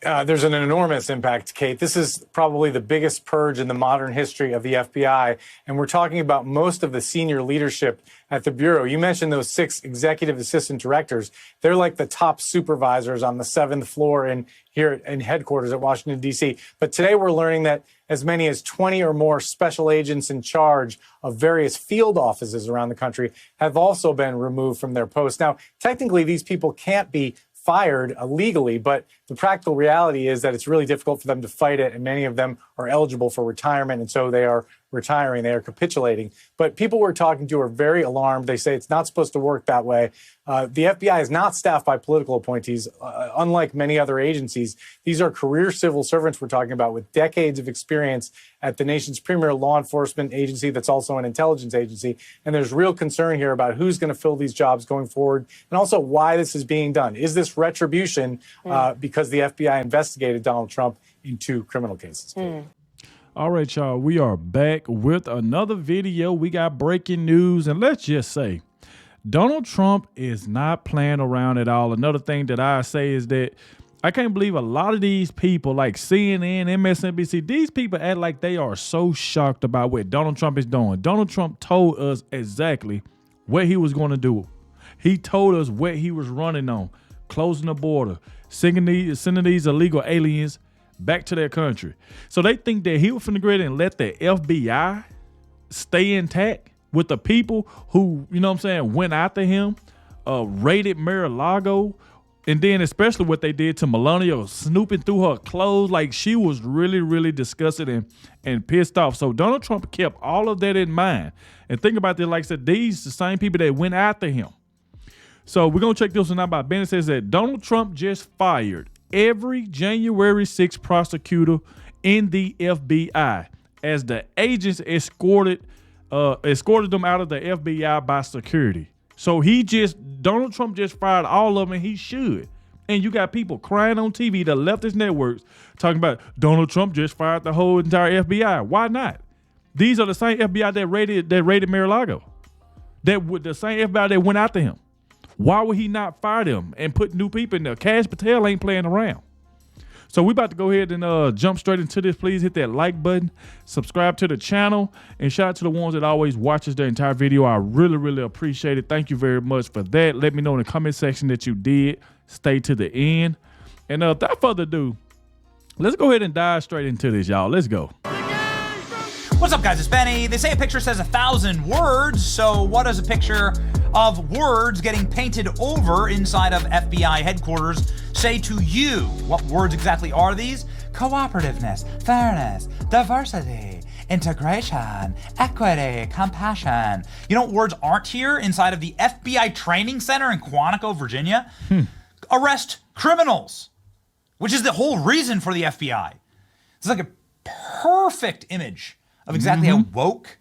There's an enormous impact, Kate. This is probably the biggest purge in the modern history of the FBI. And we're talking about most of the senior leadership at the Bureau. You mentioned those 6 executive assistant directors. They're like the top supervisors on the 7th floor here in headquarters at Washington, D.C. But today we're learning that as many as 20 or more special agents in charge of various field offices around the country have also been removed from their posts. Now, technically, these people can't be fired illegally, but the practical reality is that it's really difficult for them to fight it, and many of them are eligible for retirement, and so they are retiring, they are capitulating. But people we're talking to are very alarmed. They say it's not supposed to work that way. The FBI is not staffed by political appointees, unlike many other agencies. These are career civil servants we're talking about with decades of experience at the nation's premier law enforcement agency that's also an intelligence agency. And there's real concern here about who's going to fill these jobs going forward, and also why this is being done. Is this retribution because the FBI investigated Donald Trump in 2 criminal cases? All right, y'all, we are back with another video. We got breaking news, and let's just say Donald Trump is not playing around at all. Another thing that I say is that I can't believe a lot of these people like CNN, MSNBC, these people act like they are so shocked about what Donald Trump is doing. Donald Trump told us exactly what he was going to do. He told us what he was running on, closing the border, sending these illegal aliens back to their country. So they think that he was finna go ahead and let the FBI stay intact with the people who, you know what I'm saying, went after him, raided Mar-a-Lago, and then especially what they did to Melania, snooping through her clothes. Like, she was really, really disgusted and pissed off. So Donald Trump kept all of that in mind. And think about this, like I said, these the same people that went after him. So we're going to check this one out by Ben. It says that Donald Trump just fired every January 6th prosecutor in the FBI as the agents escorted them out of the FBI by security. So Donald Trump just fired all of them, and he should. And you got people crying on TV, the leftist networks, talking about Donald Trump just fired the whole entire FBI. Why not? These are the same FBI that raided Mar-a-Lago. The same FBI that went after him. Why would he not fire them and put new people in there? Kash Patel ain't playing around. So we about to go ahead and jump straight into this. Please hit that like button, subscribe to the channel, and shout out to the ones that always watch us the entire video. I really, really appreciate it. Thank you very much for that. Let me know in the comment section that you did. Stay to the end. And without further ado, let's go ahead and dive straight into this, y'all. Let's go. What's up, guys? It's Benny. They say a picture says 1,000 words. So what does a picture of words getting painted over inside of FBI headquarters say to you? What words exactly are these? Cooperativeness, fairness, diversity, integration, equity, compassion. You know what words aren't here inside of the FBI Training Center in Quantico, Virginia? Arrest criminals, which is the whole reason for the FBI. It's like a perfect image of exactly how woke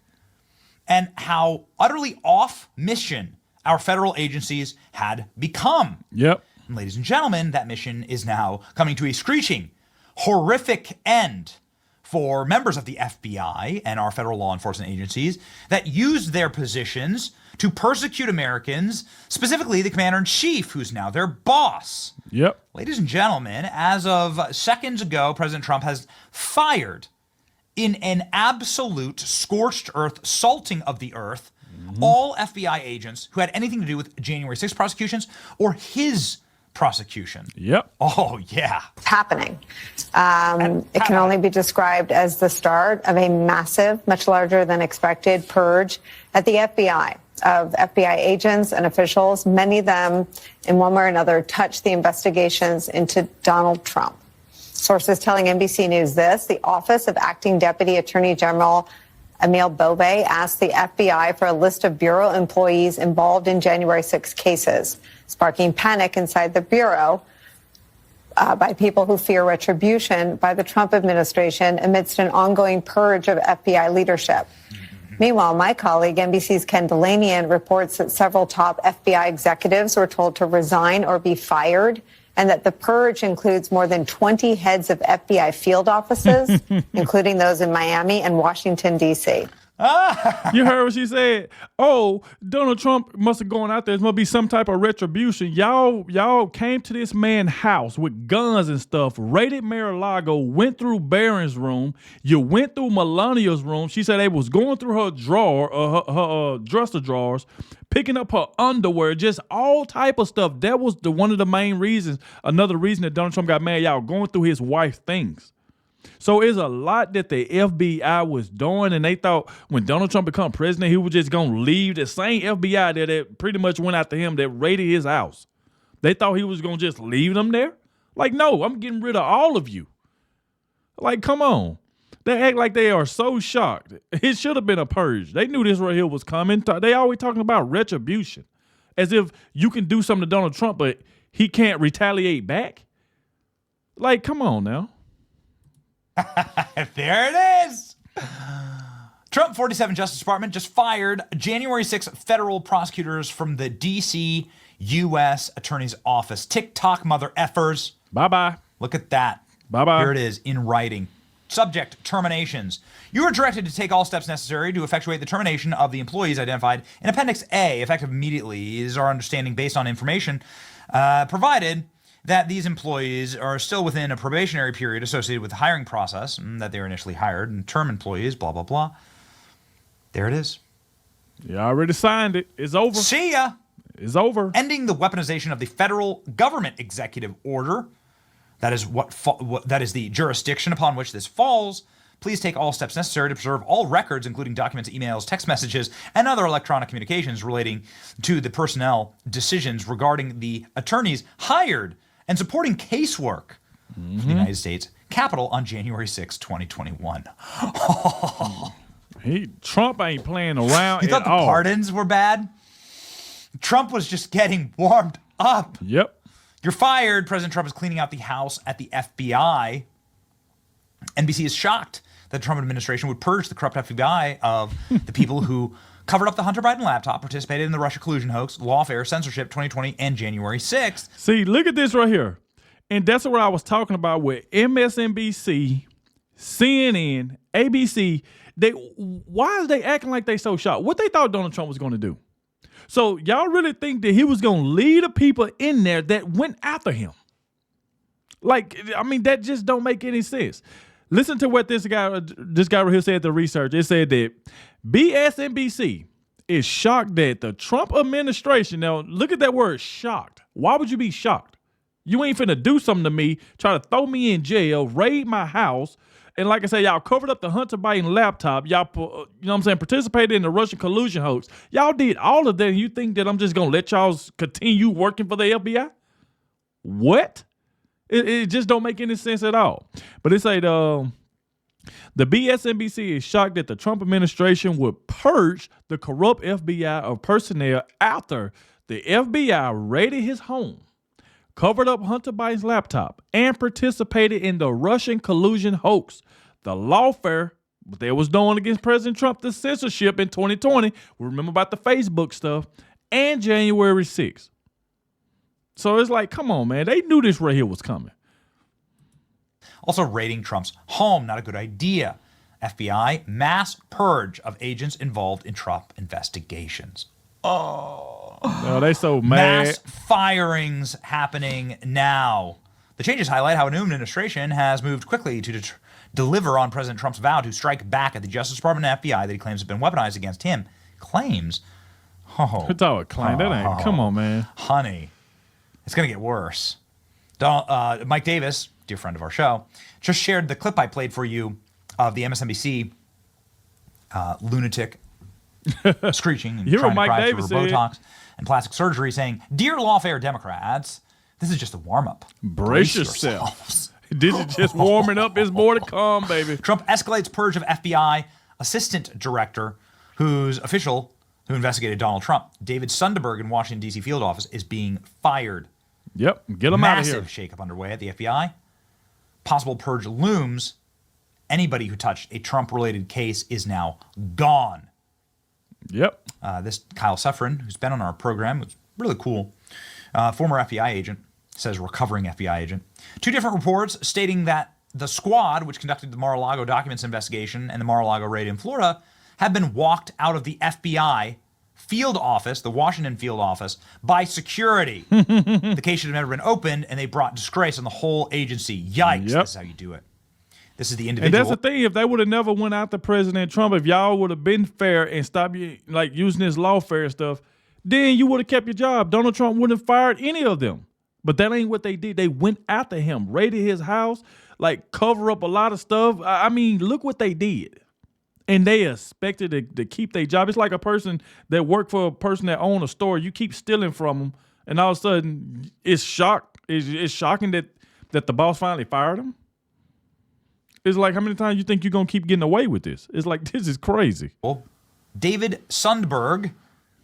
and how utterly off mission our federal agencies had become. Yep. And ladies and gentlemen, that mission is now coming to a screeching, horrific end for members of the FBI and our federal law enforcement agencies that used their positions to persecute Americans, specifically the commander-in-chief, who's now their boss. Yep. Ladies and gentlemen, as of seconds ago, President Trump has fired, in an absolute scorched earth, salting of the earth, all FBI agents who had anything to do with January 6th prosecutions or his prosecution. Yep. Oh, yeah. It's happening. It can only be described as the start of a massive, much larger than expected purge at the FBI of FBI agents and officials. Many of them, in one way or another, touched the investigations into Donald Trump. Sources telling NBC News this: the Office of Acting Deputy Attorney General Emil Bove asked the FBI for a list of Bureau employees involved in January 6 cases, sparking panic inside the Bureau by people who fear retribution by the Trump administration amidst an ongoing purge of FBI leadership. Meanwhile, my colleague, NBC's Ken Delanian, reports that several top FBI executives were told to resign or be fired, and that the purge includes more than 20 heads of FBI field offices, including those in Miami and Washington, D.C. You heard what she said? Oh, Donald Trump must have gone out there. There must be some type of retribution. Y'all came to this man's house with guns and stuff, raided Mar-a-Lago, went through Barron's room. You went through Melania's room. She said they was going through her drawer, her dresser drawers, picking up her underwear, just all type of stuff. That was one of the main reasons, another reason that Donald Trump got mad. Y'all going through his wife's things. So it's a lot that the FBI was doing, and they thought when Donald Trump become president, he was just going to leave the same FBI that pretty much went after him, that raided his house. They thought he was going to just leave them there. Like, no, I'm getting rid of all of you. Like, come on. They act like they are so shocked. It should have been a purge. They knew this right here was coming. They always talking about retribution, as if you can do something to Donald Trump, but he can't retaliate back. Like, come on now. There it is. Trump 47 Justice Department just fired January 6th federal prosecutors from the D.C. U.S. Attorney's Office. TikTok mother effers. Bye-bye. Look at that. Bye-bye. Here it is in writing. Subject, terminations. You are directed to take all steps necessary to effectuate the termination of the employees identified in Appendix A, effective immediately, is our understanding based on information provided that these employees are still within a probationary period associated with the hiring process, that they were initially hired, and term employees, blah, blah, blah. There it is. You already signed it. It's over. See ya. It's over. Ending the weaponization of the federal government executive order. That is that is the jurisdiction upon which this falls. Please take all steps necessary to preserve all records, including documents, emails, text messages, and other electronic communications relating to the personnel decisions regarding the attorneys hired and supporting casework for the United States Capitol on January 6, 2021. Trump ain't playing around You thought at the all. pardons were bad? Trump was just getting warmed up. Yep. You're fired. President Trump is cleaning out the house at the FBI. NBC is shocked that the Trump administration would purge the corrupt FBI of the people who covered up the Hunter Biden laptop, participated in the Russia collusion hoax, lawfare, censorship 2020, and January 6th. See, look at this right here. And that's what I was talking about with MSNBC, CNN, ABC. Why is they acting like they so shocked? What they thought Donald Trump was going to do? So y'all really think that he was going to lead the people in there that went after him? Like, I mean, that just don't make any sense. Listen to what this guy right here said, the research. It said that BSNBC is shocked that the Trump administration, now look at that word, shocked. Why would you be shocked? You ain't finna do something to me, try to throw me in jail, raid my house, and like I said, y'all covered up the Hunter Biden laptop. Y'all, you know what I'm saying, participated in the Russian collusion hoax. Y'all did all of that, and you think that I'm just gonna let y'all continue working for the FBI? What? It just don't make any sense at all. But it said the BSNBC is shocked that the Trump administration would purge the corrupt FBI of personnel after the FBI raided his home, covered up Hunter Biden's laptop, and participated in the Russian collusion hoax. The lawfare they was doing against President Trump, the censorship in 2020. We remember about the Facebook stuff, and January 6th. So it's like, come on, man. They knew this right here was coming. Also raiding Trump's home, not a good idea. FBI, mass purge of agents involved in Trump investigations. Oh, they so mad. Mass firings happening now. The changes highlight how a new administration has moved quickly to deliver on President Trump's vow to strike back at the Justice Department and FBI that he claims have been weaponized against him. Claims? Oh. It's all a claim. That ain't. Come on, man. Honey. It's going to get worse. Mike Davis, dear friend of our show, just shared the clip I played for you of the MSNBC lunatic screeching and trying to cry through Botox and plastic surgery, saying, "Dear lawfare Democrats, this is just a warm-up. Brace yourselves. This is just warming up. There's more to come, baby." Trump escalates purge of FBI assistant director who investigated Donald Trump. David Sunderberg in Washington, D.C. field office is being fired. Yep, get him out of here. Massive shakeup underway at the FBI. Possible purge looms. Anybody who touched a Trump-related case is now gone. Yep. This Kyle Seffrin, who's been on our program, was really cool. Former FBI agent, says recovering FBI agent. Two different reports stating that the squad, which conducted the Mar-a-Lago documents investigation and the Mar-a-Lago raid in Florida, have been walked out of the FBI field office, the Washington field office, by security. The case should have never been opened, and they brought disgrace on the whole agency. Yikes. Yep. This is how you do it. This is the And individual. that's the thing. If they would have never went after President Trump, if y'all would have been fair and stopped like using this lawfare stuff, then you would have kept your job. Donald Trump wouldn't have fired any of them. But that ain't what they did. They went after him, raided his house, like cover up a lot of stuff. I mean, look what they did. And they expected to keep their job. It's like a person that worked for a person that owned a store. You keep stealing from them, and all of a sudden, it's shocking that the boss finally fired him. It's like, how many times you think you're going to keep getting away with this? It's like, this is crazy. David Sundberg,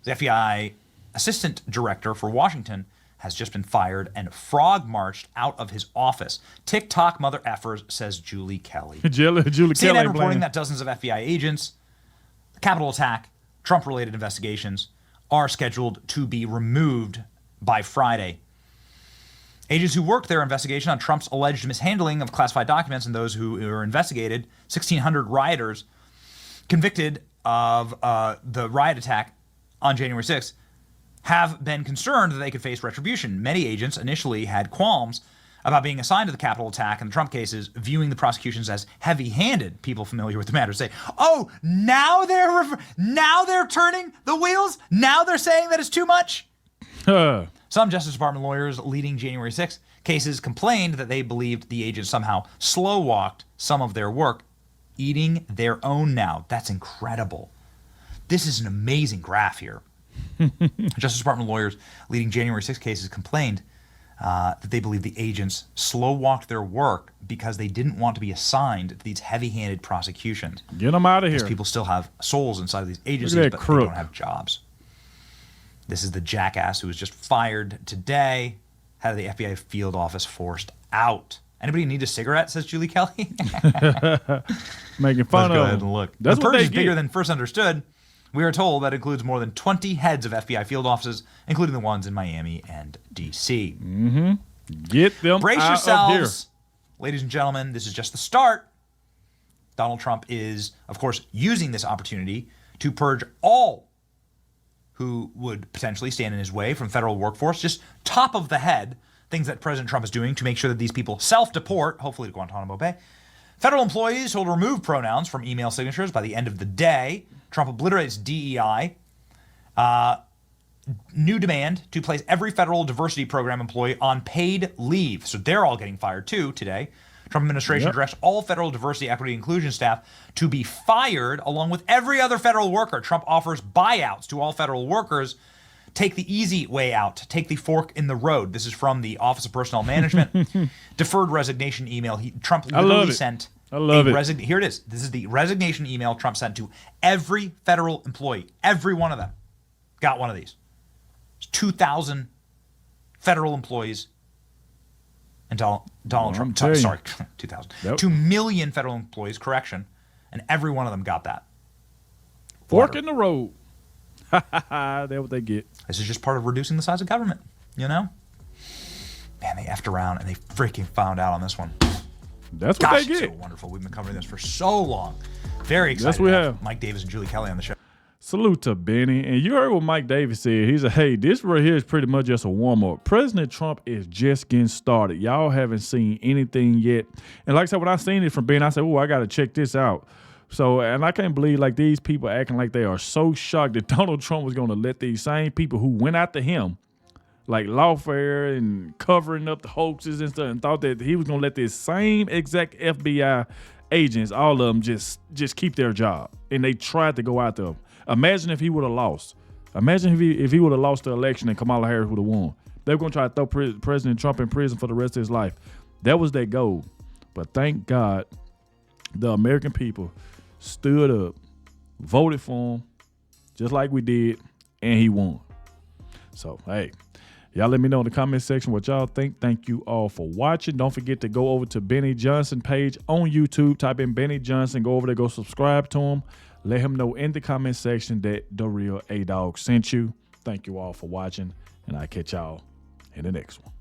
the FBI assistant director for Washington, has just been fired and frog-marched out of his office. TikTok mother effers, says Julie Kelly. Julie Kelly CNN reporting that dozens of FBI agents, the Capitol attack, Trump-related investigations are scheduled to be removed by Friday. Agents who worked their investigation on Trump's alleged mishandling of classified documents and those who were investigated, 1,600 rioters convicted of the riot attack on January 6th, have been concerned that they could face retribution. Many agents initially had qualms about being assigned to the Capitol attack and the Trump cases, viewing the prosecutions as heavy-handed. People familiar with the matter say, "Oh, now they're turning the wheels. Now they're saying that it's too much." Some Justice Department lawyers leading January 6th cases complained that they believed the agents somehow slow-walked some of their work, eating their own now. That's incredible. This is an amazing graph here. Justice Department lawyers leading January 6th cases complained that they believe the agents slow-walked their work because they didn't want to be assigned to these heavy-handed prosecutions. Get them out of here. Because people still have souls inside of these agencies, that but crook. they don't have jobs. This is the jackass who was just fired today, head of the FBI field office forced out. Anybody need a cigarette, says Julie Kelly? Making fun Let's go of ahead them. and look. That's the what purge they is bigger get. than first understood. We are told that includes more than 20 heads of FBI field offices, including the ones in Miami and D.C. Get them Brace out of here. yourselves, ladies and gentlemen. This is just the start. Donald Trump is, of course, using this opportunity to purge all who would potentially stand in his way from federal workforce, just top of the head, things that President Trump is doing to make sure that these people self-deport, hopefully to Guantanamo Bay. Federal employees will remove pronouns from email signatures by the end of the day. Trump obliterates DEI. New demand to place every federal diversity program employee on paid leave. So they're all getting fired too today. Trump administration directs all federal diversity, equity, inclusion staff to be fired along with every other federal worker. Trump offers buyouts to all federal workers. Take the easy way out. Take the fork in the road. This is from the Office of Personnel Management. Deferred resignation email. Trump literally sent I love it. Here it is. This is the resignation email Trump sent to every federal employee. Every one of them got one of these. 2,000 federal employees and Donald Trump. Sorry, 2,000. Yep. 2 million federal employees, correction, and every one of them got that. Fork in the road. That's what they get. This is just part of reducing the size of government, you know? Man, they effed around and they freaking found out on this one. That's what Gosh, they it's get. so wonderful. We've been covering this for so long. Very excited Yes, we to have have. Mike Davis and Julie Kelly on the show. Salute to Benny. And you heard what Mike Davis said. He said, hey, this right here is pretty much just a warm-up. President Trump is just getting started. Y'all haven't seen anything yet. And like I said, when I seen it from Benny, I said, oh, I got to check this out. So, and I can't believe like these people acting like they are so shocked that Donald Trump was going to let these same people who went after him, like lawfare and covering up the hoaxes and stuff, and thought that he was going to let this same exact FBI agents, all of them, just keep their job. And they tried to go after him. Imagine if he would have lost. Imagine if he would have lost the election and Kamala Harris would have won. They were going to try to throw President Trump in prison for the rest of his life. That was their goal. But thank God the American people stood up, voted for him, just like we did, and he won. So, hey, y'all let me know in the comment section what y'all think. Thank you all for watching. Don't forget to go over to Benny Johnson page on YouTube. Type in Benny Johnson. Go over there, go subscribe to him. Let him know in the comment section that The Real Adogg sent you. Thank you all for watching, and I'll catch y'all in the next one.